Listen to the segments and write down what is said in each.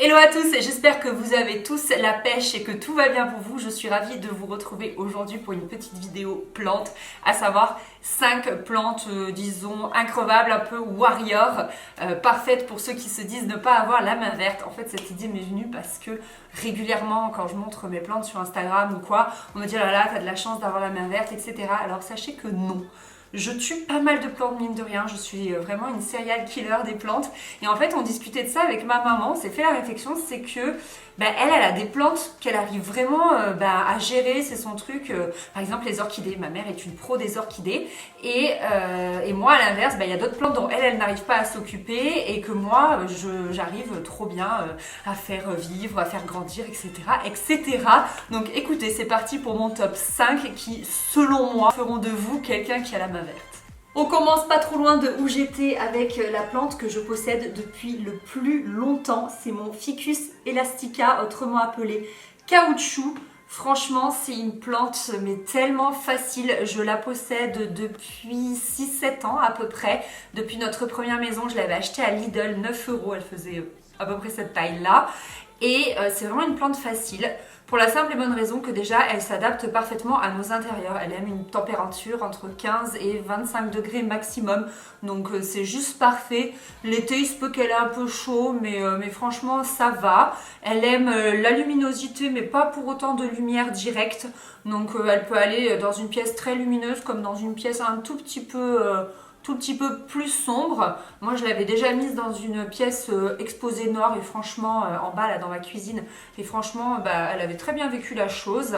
Hello à tous, j'espère que vous avez tous la pêche et que tout va bien pour vous. Je suis ravie de vous retrouver aujourd'hui pour une petite vidéo plantes, à savoir 5 plantes, disons, increvables, un peu warrior, parfaites pour ceux qui se disent ne pas avoir la main verte. En fait, cette idée m'est venue parce que régulièrement, quand je montre mes plantes sur Instagram ou quoi, on me dit « Oh là là, t'as de la chance d'avoir la main verte, etc. » Alors sachez que non. Je tue pas mal de plantes, mine de rien, je suis vraiment une serial killer des plantes. Et en fait, on discutait de ça avec ma maman, on s'est fait la réflexion, c'est que elle a des plantes qu'elle arrive vraiment à gérer, c'est son truc. Par exemple, les orchidées, ma mère est une pro des orchidées. Et moi, à l'inverse, il y a d'autres plantes dont elle n'arrive pas à s'occuper et que moi, j'arrive trop bien à faire vivre, à faire grandir, etc. etc. Donc écoutez, c'est parti pour mon top 5 qui, selon moi, feront de vous quelqu'un qui a la main verte. On commence pas trop loin de où j'étais avec la plante que je possède depuis le plus longtemps. C'est mon Ficus elastica, autrement appelé caoutchouc. Franchement, c'est une plante mais tellement facile. Je la possède depuis 6-7 ans à peu près. Depuis notre première maison, je l'avais achetée à Lidl, 9 €. Elle faisait à peu près cette taille-là. Et c'est vraiment une plante facile. Pour la simple et bonne raison que déjà, elle s'adapte parfaitement à nos intérieurs. Elle aime une température entre 15 et 25 degrés maximum. Donc c'est juste parfait. L'été, il se peut qu'elle ait un peu chaud, mais franchement, ça va. Elle aime la luminosité, mais pas pour autant de lumière directe. Donc elle peut aller dans une pièce très lumineuse comme dans une pièce un tout petit peu plus sombre. Moi, je l'avais déjà mise dans une pièce exposée nord et franchement, en bas là dans ma cuisine. Et franchement, elle avait très bien vécu la chose.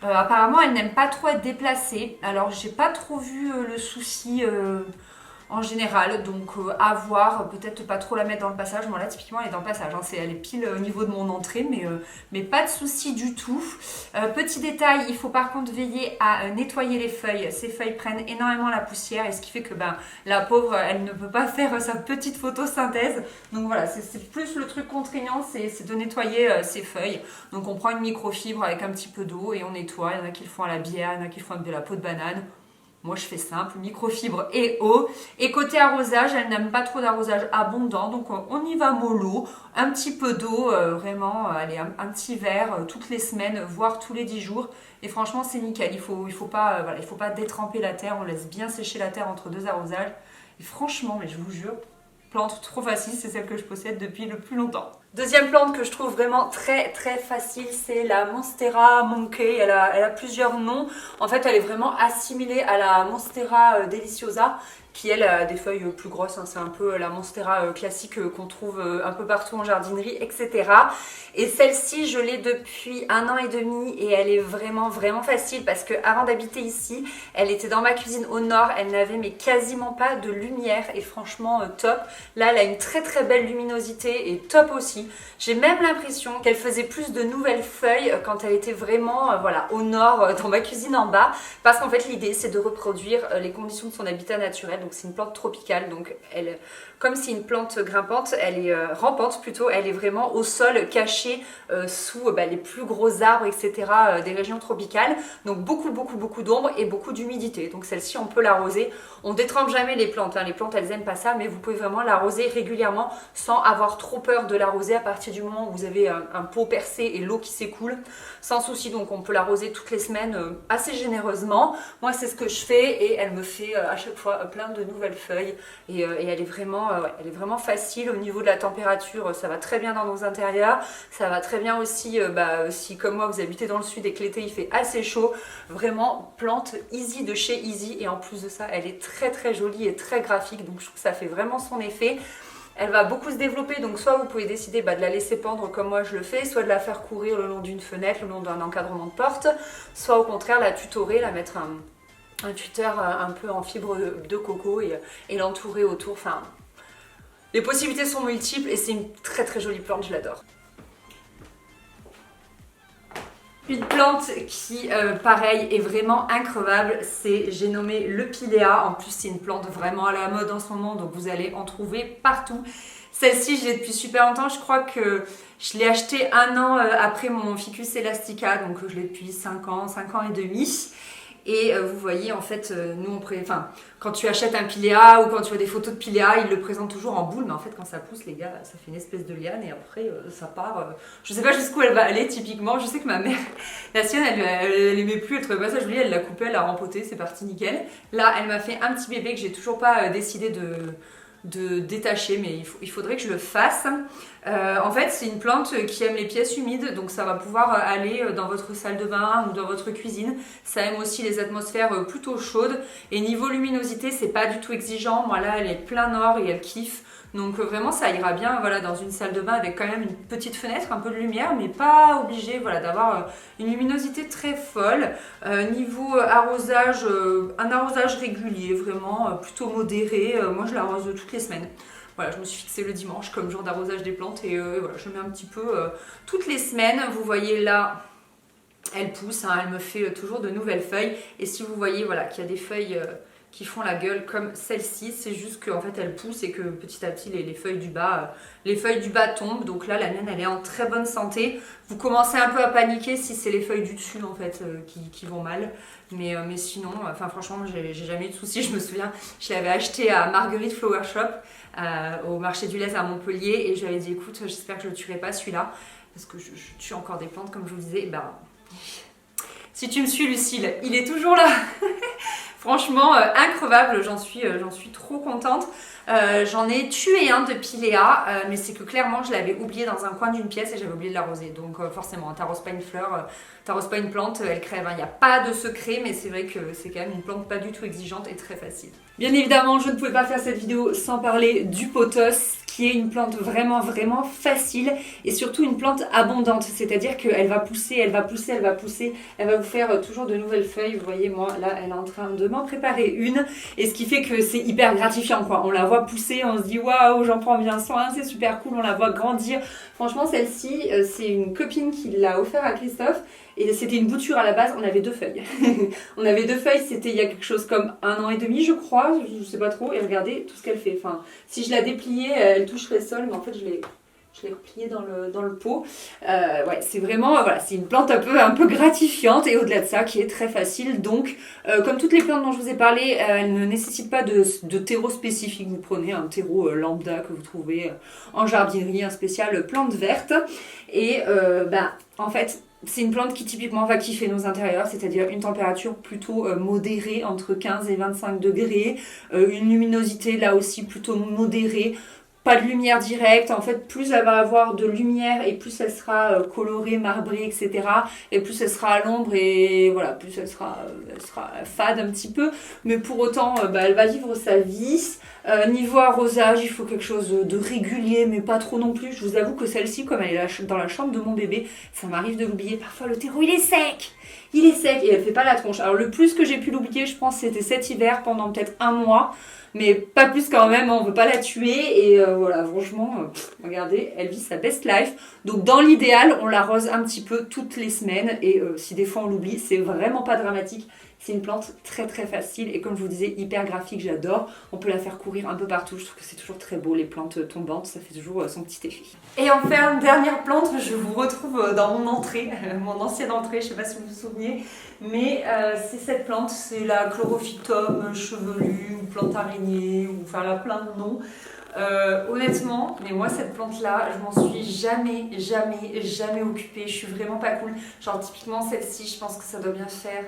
Apparemment, elle n'aime pas trop être déplacée. Alors, j'ai pas trop vu le souci en général, donc à voir, peut-être pas trop la mettre dans le passage. Moi là typiquement elle est dans le passage, hein. Elle est pile au niveau de mon entrée, mais pas de souci du tout. Petit détail, il faut par contre veiller à nettoyer les feuilles. Ces feuilles prennent énormément la poussière et ce qui fait que la pauvre elle ne peut pas faire sa petite photosynthèse. Donc voilà, c'est plus le truc contraignant, c'est de nettoyer ces feuilles. Donc on prend une microfibre avec un petit peu d'eau et on nettoie. Il y en a qui le font à la bière, il y en a qui le font avec de la peau de banane. Moi, je fais simple, microfibre et eau. Et côté arrosage, elle n'aime pas trop d'arrosage abondant, donc on y va mollo. Un petit peu d'eau, vraiment, allez, un petit verre toutes les semaines, voire tous les 10 jours. Et franchement, c'est nickel. Il faut pas détremper la terre. On laisse bien sécher la terre entre deux arrosages. Et franchement, mais je vous jure, plante trop facile, c'est celle que je possède depuis le plus longtemps. Deuxième plante que je trouve vraiment très très facile, c'est la Monstera Monkey. Elle a plusieurs noms. En fait, elle est vraiment assimilée à la Monstera Deliciosa, qui elle a des feuilles plus grosses, hein. C'est un peu la Monstera classique qu'on trouve un peu partout en jardinerie, etc. Et celle-ci, je l'ai depuis 1 an et demi et elle est vraiment vraiment facile parce que avant d'habiter ici, elle était dans ma cuisine au nord, elle n'avait mais quasiment pas de lumière et franchement top. Là, elle a une très très belle luminosité et top aussi. J'ai même l'impression qu'elle faisait plus de nouvelles feuilles quand elle était vraiment au nord, dans ma cuisine en bas, parce qu'en fait l'idée c'est de reproduire les conditions de son habitat naturel. Donc c'est une plante tropicale, donc elle, comme c'est une plante grimpante, elle est rampante plutôt, elle est vraiment au sol cachée sous les plus gros arbres, etc. Des régions tropicales. Donc beaucoup d'ombre et beaucoup d'humidité. Donc celle-ci on peut l'arroser. On détrempe jamais les plantes, hein. Les plantes elles aiment pas ça, mais vous pouvez vraiment l'arroser régulièrement sans avoir trop peur de l'arroser à partir du moment où vous avez un pot percé et l'eau qui s'écoule. Sans souci, donc on peut l'arroser toutes les semaines assez généreusement. Moi c'est ce que je fais et elle me fait à chaque fois plein de nouvelles feuilles et elle est vraiment facile au niveau de la température. Ça va très bien dans nos intérieurs, ça va très bien aussi si comme moi vous habitez dans le sud et que l'été il fait assez chaud. Vraiment plante easy de chez Easy et en plus de ça elle est très très jolie et très graphique, donc je trouve que ça fait vraiment son effet. Elle va beaucoup se développer, donc soit vous pouvez décider de la laisser pendre comme moi je le fais, soit de la faire courir le long d'une fenêtre, le long d'un encadrement de porte, soit au contraire la tutorer, la mettre un tuteur un peu en fibre de coco et l'entourer autour. Enfin, les possibilités sont multiples et c'est une très très jolie plante, je l'adore. Une plante qui, pareil, est vraiment increvable, j'ai nommé le Pilea. En plus, c'est une plante vraiment à la mode en ce moment, donc vous allez en trouver partout. Celle-ci, je l'ai depuis super longtemps. Je crois que je l'ai achetée 1 an après mon Ficus elastica, donc je l'ai depuis 5 ans et demi. Et vous voyez, en fait, nous, quand tu achètes un piléa ou quand tu vois des photos de piléa, ils le présentent toujours en boule. Mais en fait, quand ça pousse, les gars, ça fait une espèce de liane et après, ça part. Je sais pas jusqu'où elle va aller, typiquement. Je sais que ma mère, la sienne, elle aimait plus, elle trouvait pas ça joli. Elle l'a coupé, elle l'a rempoté, c'est parti nickel. Là, elle m'a fait un petit bébé que j'ai toujours pas décidé de détacher, mais il faudrait que je le fasse. En fait, c'est une plante qui aime les pièces humides, donc ça va pouvoir aller dans votre salle de bain ou dans votre cuisine. Ça aime aussi les atmosphères plutôt chaudes. Et niveau luminosité, c'est pas du tout exigeant. Moi là, elle est plein nord et elle kiffe. Donc vraiment, ça ira bien voilà, dans une salle de bain avec quand même une petite fenêtre, un peu de lumière, mais pas obligé voilà, d'avoir une luminosité très folle. Niveau arrosage, un arrosage régulier, vraiment plutôt modéré. Moi, je l'arrose toutes les semaines. Voilà, je me suis fixé le dimanche comme jour d'arrosage des plantes et voilà, je mets un petit peu toutes les semaines. Vous voyez là, elle pousse, hein, elle me fait toujours de nouvelles feuilles. Et si vous voyez voilà, qu'il y a des feuilles qui font la gueule comme celle-ci, c'est juste qu'en fait elle pousse et que petit à petit les feuilles du bas tombent. Donc là, la mienne, elle est en très bonne santé. Vous commencez un peu à paniquer si c'est les feuilles du dessus en fait qui vont mal. Mais sinon, franchement, j'ai jamais eu de soucis. Je me souviens, je l'avais acheté à Marguerite Flower Shop, au marché du lait à Montpellier. Et je lui avais dit, écoute, j'espère que je ne tuerai pas celui-là. Parce que je tue encore des plantes, comme je vous disais. Ben, si tu me suis, Lucille, il est toujours là. Franchement, increvable, j'en suis trop contente. J'en ai tué un de Pilea, mais c'est que clairement je l'avais oublié dans un coin d'une pièce et j'avais oublié de l'arroser. Donc forcément, t'arroses pas une fleur, t'arroses pas une plante, elle crève. Il n'y a pas de secret, mais c'est vrai que c'est quand même une plante pas du tout exigeante et très facile. Bien évidemment, je ne pouvais pas faire cette vidéo sans parler du pothos, qui est une plante vraiment facile et surtout une plante abondante, c'est-à-dire qu'elle va pousser, elle va pousser, elle va pousser, elle va vous faire toujours de nouvelles feuilles. Vous voyez, moi là, elle est en train de m'en préparer une, et ce qui fait que c'est hyper gratifiant quoi. On la voit pousser, on se dit waouh, j'en prends bien soin, c'est super cool, on la voit grandir. Franchement, celle-ci, c'est une copine qui l'a offert à Christophe. Et c'était une bouture à la base, on avait 2 feuilles. On avait 2 feuilles, c'était il y a quelque chose comme 1 an et demi, je crois, je sais pas trop. Et regardez tout ce qu'elle fait. Enfin, si je la dépliais, elle toucherait le sol, mais en fait, je l'ai repliée dans le pot. Ouais, c'est vraiment, voilà, c'est une plante un peu gratifiante et au-delà de ça, qui est très facile. Donc, comme toutes les plantes dont je vous ai parlé, elle ne nécessite pas de terreau spécifique. Vous prenez un terreau lambda que vous trouvez en jardinerie, un spécial plante verte. Et en fait, c'est une plante qui typiquement va kiffer nos intérieurs, c'est-à-dire une température plutôt modérée, entre 15 et 25 degrés, une luminosité là aussi plutôt modérée, pas de lumière directe. En fait, plus elle va avoir de lumière et plus elle sera colorée, marbrée, etc. Et plus elle sera à l'ombre et voilà, plus elle sera fade un petit peu. Mais pour autant, elle va vivre sa vie. Niveau arrosage, il faut quelque chose de régulier, mais pas trop non plus. Je vous avoue que celle-ci, comme elle est dans la chambre de mon bébé, ça m'arrive de l'oublier. Parfois, le terreau, il est sec et elle fait pas la tronche. Alors, le plus que j'ai pu l'oublier, je pense, c'était cet hiver, pendant peut-être 1 mois. Mais pas plus quand même, on ne veut pas la tuer. Et voilà, franchement, regardez, elle vit sa best life. Donc dans l'idéal, on l'arrose un petit peu toutes les semaines. Et si des fois on l'oublie, c'est vraiment pas dramatique. C'est une plante très facile et comme je vous disais, hyper graphique, j'adore. On peut la faire courir un peu partout, je trouve que c'est toujours très beau, les plantes tombantes, ça fait toujours son petit effet. Et enfin, dernière plante, je vous retrouve dans mon entrée, mon ancienne entrée, je sais pas si vous vous souvenez, mais c'est cette plante, c'est la Chlorophytum chevelue ou plante araignée, ou enfin elle a plein de noms. Honnêtement, mais moi cette plante là, je m'en suis jamais occupée, je suis vraiment pas cool. Genre typiquement celle-ci, je pense que ça doit bien faire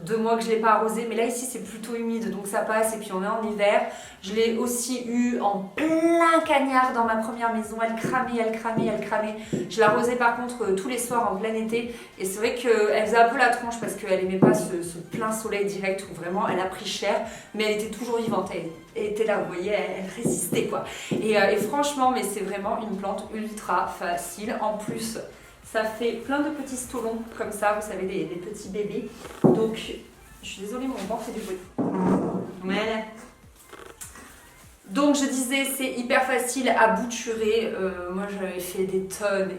2 mois que je ne l'ai pas arrosée, mais là ici c'est plutôt humide donc ça passe et puis on est en hiver. Je l'ai aussi eu en plein cagnard dans ma première maison, elle cramait. Je l'arrosais par contre tous les soirs en plein été et c'est vrai qu'elle faisait un peu la tronche parce qu'elle n'aimait pas ce plein soleil direct où vraiment elle a pris cher, mais elle était toujours vivante, elle était là, vous voyez, elle résistait quoi. Et franchement, mais c'est vraiment une plante ultra facile. En plus, ça fait plein de petits stolons comme ça, vous savez, des petits bébés. Donc, je suis désolée, mon banc fait du bruit. Voilà. Donc, je disais, c'est hyper facile à bouturer. Moi, j'avais fait des tonnes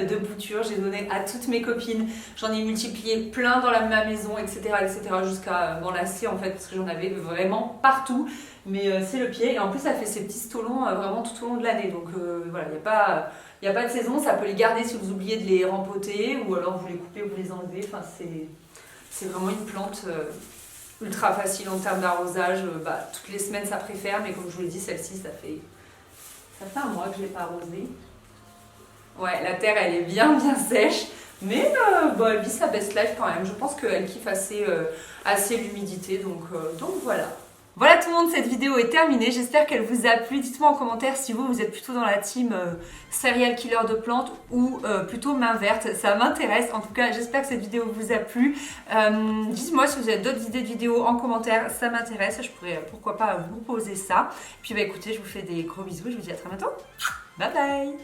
de boutures. J'ai donné à toutes mes copines. J'en ai multiplié plein dans ma maison, etc. jusqu'à m'en lasser en fait, parce que j'en avais vraiment partout. Mais c'est le pied. Et en plus, ça fait ces petits stolons vraiment tout au long de l'année. Donc, voilà, il n'y a pas de saison, ça peut les garder si vous oubliez de les rempoter ou alors vous les coupez ou vous les enlevez. Enfin, C'est vraiment une plante ultra facile en termes d'arrosage. Toutes les semaines ça préfère, mais comme je vous l'ai dit, celle-ci ça fait un mois que je l'ai pas arrosée. Ouais, la terre elle est bien sèche, mais elle vit sa best life quand même. Je pense qu'elle kiffe assez l'humidité, donc voilà. Voilà tout le monde, cette vidéo est terminée, j'espère qu'elle vous a plu. Dites-moi en commentaire si vous êtes plutôt dans la team serial killer de plantes ou plutôt main verte, ça m'intéresse. En tout cas, j'espère que cette vidéo vous a plu. Dites-moi si vous avez d'autres idées de vidéos en commentaire, ça m'intéresse, je pourrais pourquoi pas vous poser ça. Puis écoutez, je vous fais des gros bisous, je vous dis à très bientôt. Bye bye.